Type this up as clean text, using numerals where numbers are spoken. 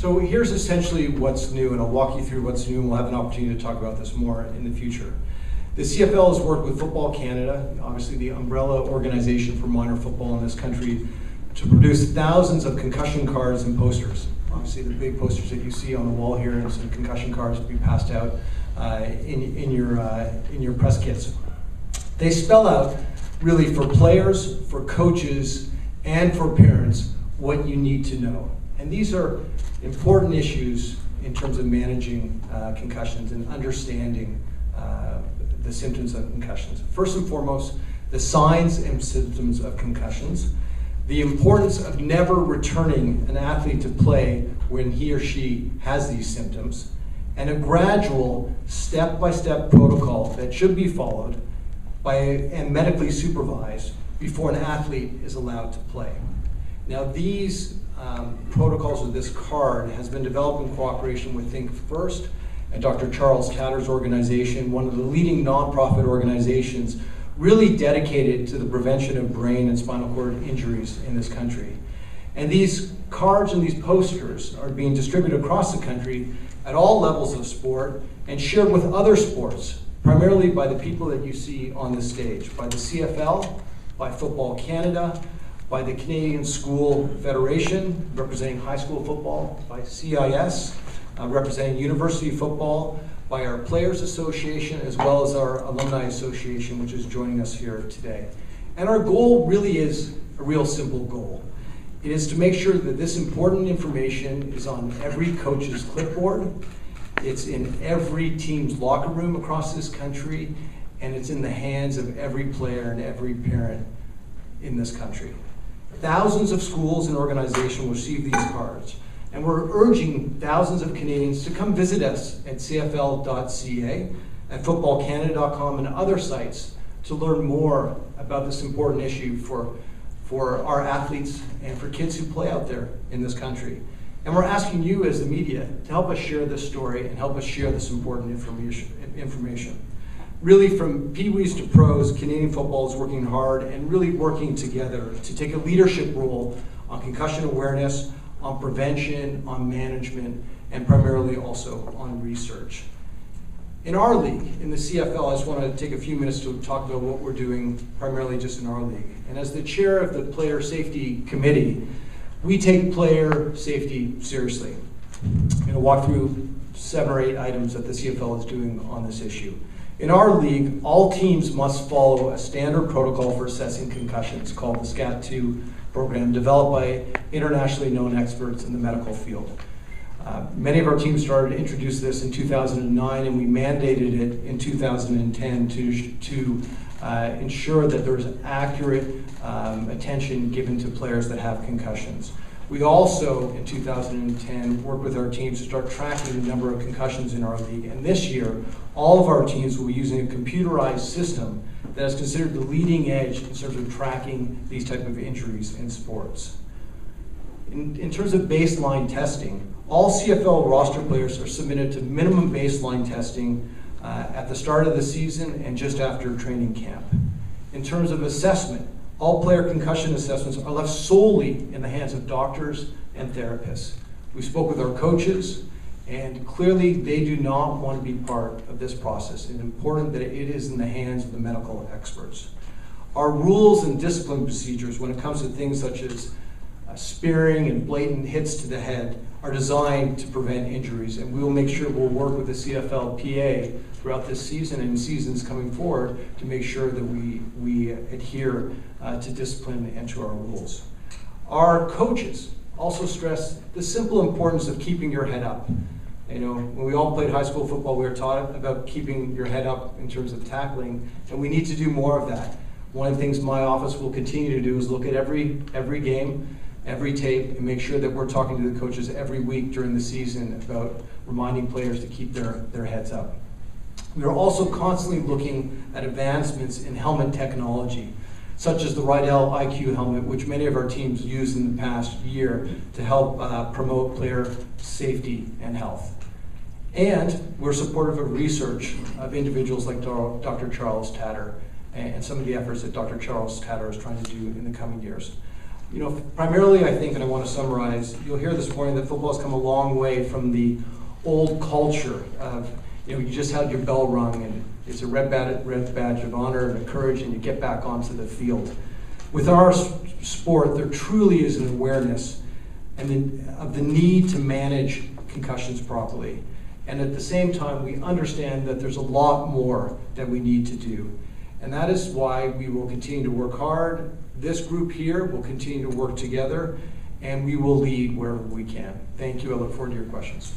So here's essentially what's new, and I'll walk you through what's new, and we'll have an opportunity to talk about this more in the future. The CFL has worked with Football Canada, obviously the umbrella organization for minor football in this country, to produce thousands of concussion cards and posters. Obviously the big posters that you see on the wall here, and some concussion cards to be passed out in your press kits. They spell out really for players, for coaches, and for parents what you need to know. And these are important issues in terms of managing concussions and understanding the symptoms of concussions. First and foremost, the signs and symptoms of concussions, the importance of never returning an athlete to play when he or she has these symptoms, and a gradual step-by-step protocol that should be followed and medically supervised before an athlete is allowed to play. Now these protocols of this card has been developed in cooperation with Think First and Dr. Charles Tatter's organization, one of the leading nonprofit organizations really dedicated to the prevention of brain and spinal cord injuries in this country. And these cards and these posters are being distributed across the country at all levels of sport and shared with other sports, primarily by the people that you see on this stage, by the CFL, by Football Canada, by the Canadian School Federation, representing high school football, by CIS, representing university football, by our Players Association, as well as our Alumni Association, which is joining us here today. And our goal really is a real simple goal. It is to make sure that this important information is on every coach's clipboard, it's in every team's locker room across this country, and it's in the hands of every player and every parent in this country. Thousands of schools and organizations will receive these cards, and we're urging thousands of Canadians to come visit us at cfl.ca, at footballcanada.com, and other sites to learn more about this important issue for our athletes and for kids who play out there in this country. And we're asking you as the media to help us share this story and help us share this important information. Really, from peewees to pros, Canadian football is working hard and really working together to take a leadership role on concussion awareness, on prevention, on management, and primarily also on research. In our league, in the CFL, I just want to take a few minutes to talk about what we're doing primarily just in our league. And as the chair of the Player Safety Committee, we take player safety seriously. I'm going to walk through 7 or 8 items that the CFL is doing on this issue. In our league, all teams must follow a standard protocol for assessing concussions called the SCAT-2 program, developed by internationally known experts in the medical field. Many of our teams started to introduce this in 2009, and we mandated it in 2010 to ensure that there's accurate attention given to players that have concussions. We also, in 2010, worked with our teams to start tracking the number of concussions in our league, and this year, all of our teams will be using a computerized system that is considered the leading edge in terms of tracking these type of injuries in sports. In terms of baseline testing, all CFL roster players are submitted to minimum baseline testing at the start of the season and just after training camp. In terms of assessment, all player concussion assessments are left solely in the hands of doctors and therapists. We spoke with our coaches, and clearly they do not want to be part of this process. It's important that it is in the hands of the medical experts. Our rules and discipline procedures when it comes to things such as spearing and blatant hits to the head are designed to prevent injuries, and we will make sure we'll work with the CFLPA throughout this season and seasons coming forward to make sure that we adhere to discipline and to our rules. Our coaches also stress the simple importance of keeping your head up. You know, when we all played high school football, we were taught about keeping your head up in terms of tackling, and we need to do more of that. One of the things my office will continue to do is look at every game, every tape, and make sure that we're talking to the coaches every week during the season about reminding players to keep their heads up. We are also constantly looking at advancements in helmet technology, such as the Rydell IQ helmet, which many of our teams used in the past year to help promote player safety and health. And we're supportive of research of individuals like Dr. Charles Tatter and some of the efforts that Dr. Charles Tatter is trying to do in the coming years. You know, primarily I think, and I want to summarize, you'll hear this morning that football has come a long way from the old culture of, you know, you just had your bell rung and it's a red badge of honor and courage and you get back onto the field. With our sport, there truly is an awareness of the need to manage concussions properly. And at the same time, we understand that there's a lot more that we need to do. And that is why we will continue to work hard. This group here will continue to work together, and we will lead wherever we can. Thank you. I look forward to your questions.